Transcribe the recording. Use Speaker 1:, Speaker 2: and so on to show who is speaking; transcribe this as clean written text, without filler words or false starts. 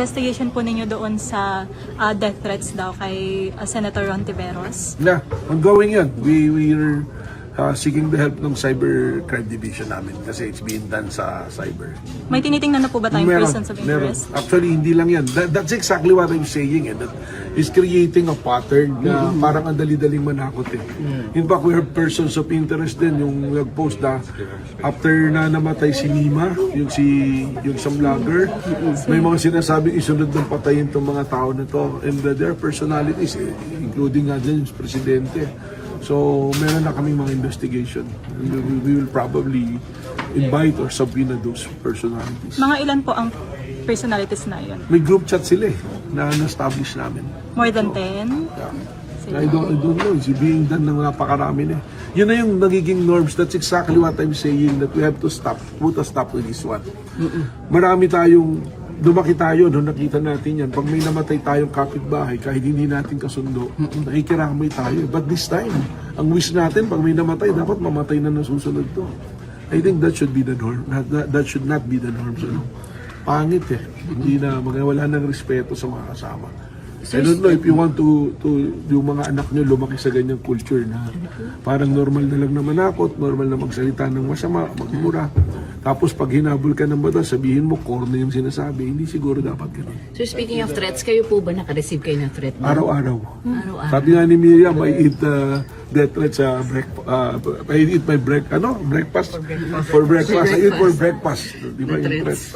Speaker 1: investigation po ninyo doon sa death threats daw kay Senator Ron Tiveros?
Speaker 2: Yeah, ongoing yan. We're seeking the help ng cyber crime division namin kasi it's being done sa cyber.
Speaker 1: May tinitingnan na po ba tayong persons of
Speaker 2: Meron.
Speaker 1: interest?
Speaker 2: Actually, hindi lang yan. That's exactly what I'm saying. That is creating a pattern na parang ang dali-daling manakot eh. In fact, we have persons of interest din. Yung nag-post na after na namatay si Nima, yung isang vlogger, may mga sinasabing isunod ng patayin itong mga tao na to. And their personalities, including nga dyan yung presidente. So, meron na kaming mga investigation. We will probably invite or subpoena those personalities.
Speaker 1: Mga ilan po ang personalities na yun?
Speaker 2: May group chat sila eh, na na-establish namin.
Speaker 1: More than 10?
Speaker 2: Yeah. I don't know. It's being done ng napakarami na. Yun na yung nagiging norms. That's exactly what I'm saying, that we have to put a stop to this one. Marami tayong lumaki tayo, no, nakita natin yan. Pag may namatay tayong kapitbahay, kahit hindi natin kasundo, nakikiramay tayo. But this time, ang wish natin, pag may namatay, dapat mamatay na nasusunod to. I think that should be the norm. That should not be the norm. So, pangit eh. Hindi na, wala nang respeto sa mga kasama. I don't know if you want to yung mga anak nyo lumaki sa ganyang culture na parang normal na lang na manakot, normal na magsalita ng masama, magmura. Tapos pag hinabol ka ng batas, sabihin mo, corny yung sinasabi. Hindi siguro dapat ganun.
Speaker 3: So speaking of threats, kayo po ba naka-receive kayo ng threat?
Speaker 2: Araw-araw.
Speaker 3: Araw-araw.
Speaker 2: Sabi nga ni Miriam, I eat death threats sa I eat my breakfast. For breakfast. I eat for breakfast. Di ba yung threats?